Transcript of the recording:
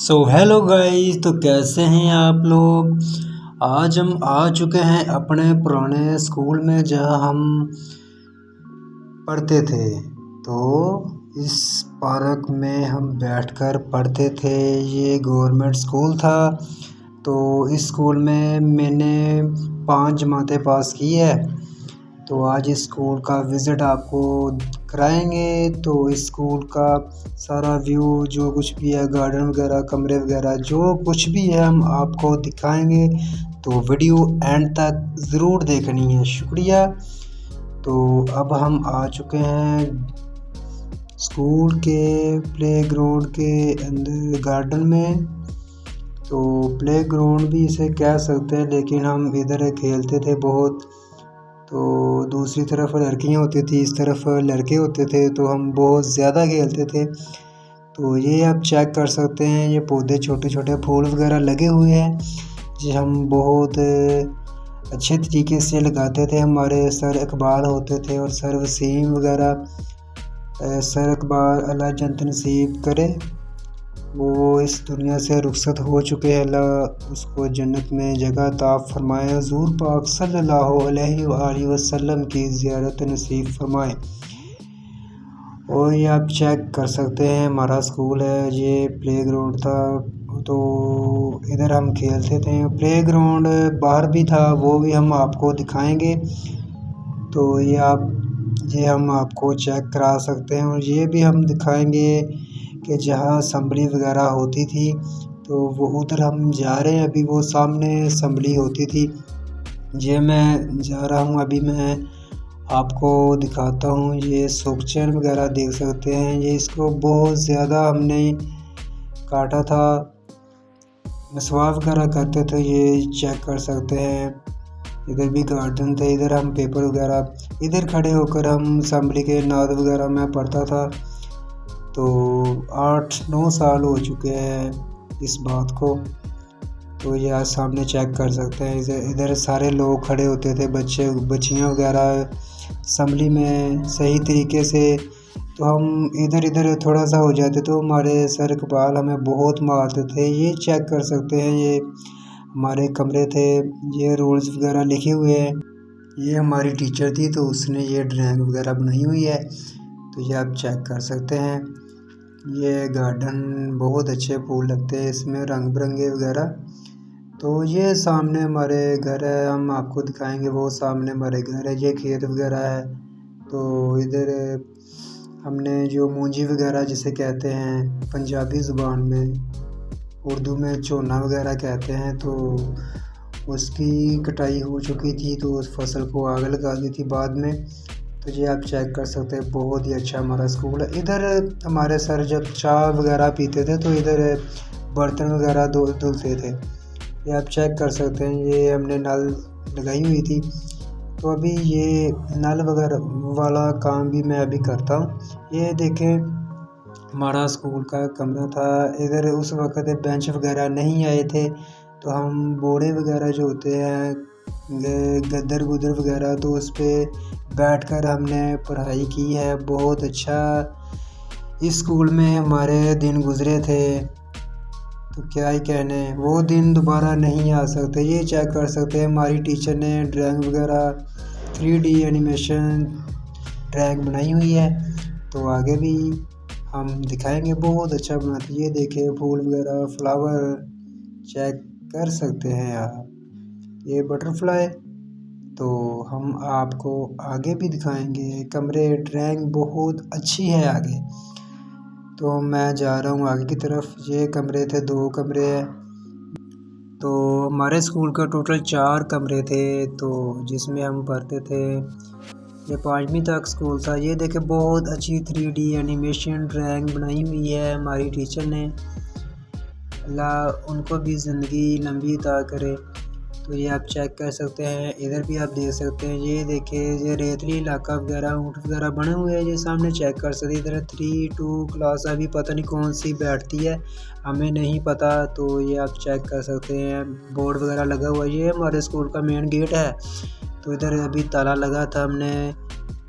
Hello guys, तो कैसे हैं आप लोग। आज हम आ चुके हैं अपने पुराने स्कूल में जहाँ हम पढ़ते थे। तो इस पार्क में हम बैठकर पढ़ते थे। ये गवर्नमेंट स्कूल था। तो इस स्कूल में मैंने 5 जमातें पास की है। तो आज इस स्कूल का विज़िट आपको कराएंगे। तो इस स्कूल का सारा व्यू, जो कुछ भी है, गार्डन वगैरह, कमरे वगैरह, जो कुछ भी है, हम आपको दिखाएंगे। तो वीडियो एंड तक ज़रूर देखनी है। शुक्रिया। तो अब हम आ चुके हैं स्कूल के प्लेग्राउंड के अंदर, गार्डन में। तो प्लेग्राउंड भी इसे कह सकते हैं, लेकिन हम इधर खेलते थे बहुत। तो दूसरी तरफ लड़कियां होती थी, इस तरफ लड़के होते थे, तो हम बहुत ज़्यादा खेलते थे। तो ये आप चेक कर सकते हैं, ये पौधे छोटे छोटे फूल वगैरह लगे हुए हैं, ये हम बहुत अच्छे तरीके से लगाते थे। हमारे सर इकबाल होते थे और सर वसीम वगैरह। सर इकबाल अल्लाह जन्नत नसीब करे, वो इस दुनिया से रुखसत हो चुके हैं। अल्लाह उसको जन्नत में जगह अता फरमाए। हुज़ूर पाक सल्लल्लाहु अलैहि वसल्लम की ज़ियारत नसीब फरमाए। और ये आप चेक कर सकते हैं, हमारा स्कूल है, ये प्लेग्राउंड था। तो इधर हम खेलते थे। प्लेग्राउंड बाहर भी था, वो भी हम आपको दिखाएंगे। तो ये हम आपको चेक करा सकते हैं। और ये भी हम दिखाएंगे कि जहाँ असम्बली वगैरह होती थी, तो वो उधर हम जा रहे हैं। अभी वो सामने असम्बली होती थी, ये मैं जा रहा हूँ। अभी मैं आपको दिखाता हूँ। ये सोक्चर वगैरह देख सकते हैं, ये इसको बहुत ज़्यादा हमने काटा था, मसवाक वगैरह करते थे, ये चेक कर सकते हैं। इधर भी गार्डन थे, इधर हम पेपर वगैरह, इधर खड़े होकर हम असम्बली के नाद वगैरह में पढ़ता था। तो 8-9 साल हो चुके हैं इस बात को। तो ये आज सामने चेक कर सकते हैं, इधर सारे लोग खड़े होते थे, बच्चे बच्चियाँ वगैरह असम्बली में सही तरीके से। तो हम इधर थोड़ा सा हो जाते तो हमारे सर इकबाल हमें बहुत मारते थे। ये चेक कर सकते हैं, ये हमारे कमरे थे, ये रूल्स वगैरह लिखे हुए हैं। ये हमारी टीचर थी, तो उसने ये ड्राइंग वगैरह बनाई हुई है। तो ये आप चेक कर सकते हैं। ये गार्डन बहुत अच्छे फूल लगते हैं इसमें, रंग बिरंगे वगैरह। तो ये सामने हमारे घर है, हम आपको दिखाएंगे। वो सामने हमारे घर है, ये खेत वगैरह है। तो इधर हमने जो मूंजी वगैरह जिसे कहते हैं पंजाबी ज़ुबान में, उर्दू में चोना वगैरह कहते हैं, तो उसकी कटाई हो चुकी थी, तो उस फसल को आग लगा दी थी बाद में। तो ये आप चेक कर सकते हैं, बहुत ही अच्छा हमारा स्कूल है। इधर हमारे सर जब चाय वगैरह पीते थे, तो इधर बर्तन वगैरह धुलते थे। ये आप चेक कर सकते हैं, ये हमने नल लगाई हुई थी। तो अभी ये नल वगैरह वाला काम भी मैं अभी करता हूँ। ये देखें, हमारा स्कूल का कमरा था। इधर उस वक्त बेंच वगैरह नहीं आए थे, तो हम बोरे वगैरह जो होते हैं, गद्दर गुदर वगैरह, तो उस पर बैठ कर हमने पढ़ाई की है। बहुत अच्छा इस स्कूल में हमारे दिन गुजरे थे, तो क्या ही कहने, वो दिन दोबारा नहीं आ सकते। ये चेक कर सकते हैं, हमारी टीचर ने ड्राइंग वगैरह 3D एनिमेशन ड्राइंग बनाई हुई है। तो आगे भी हम दिखाएंगे, बहुत अच्छा बनाते। ये देखें, फूल वगैरह, फ्लावर चेक कर सकते हैं आप, ये बटरफ्लाई। तो हम आपको आगे भी दिखाएंगे कमरे, ड्राइंग बहुत अच्छी है आगे। तो मैं जा रहा हूँ आगे की तरफ। ये कमरे थे, 2 कमरे हैं। तो हमारे स्कूल का टोटल 4 कमरे थे, तो जिसमें हम पढ़ते थे। ये 5वीं तक स्कूल था। ये देखे, बहुत अच्छी 3D एनिमेशन ड्राइंग बनाई हुई है हमारी टीचर ने। अल्लाह उनको भी ज़िंदगी लंबी अता करे। तो ये आप चेक कर सकते हैं, इधर भी आप देख सकते हैं। ये देखिए, ये रेतली इलाका वगैरह, ऊँट वगैरह बने हुए हैं, ये सामने चेक कर सकते हैं। इधर 3-2 क्लास अभी पता नहीं कौन सी बैठती है, हमें नहीं पता। तो ये आप चेक कर सकते हैं, बोर्ड वगैरह लगा हुआ है। ये हमारे स्कूल का मेन गेट है। तो इधर अभी ताला लगा था, हमने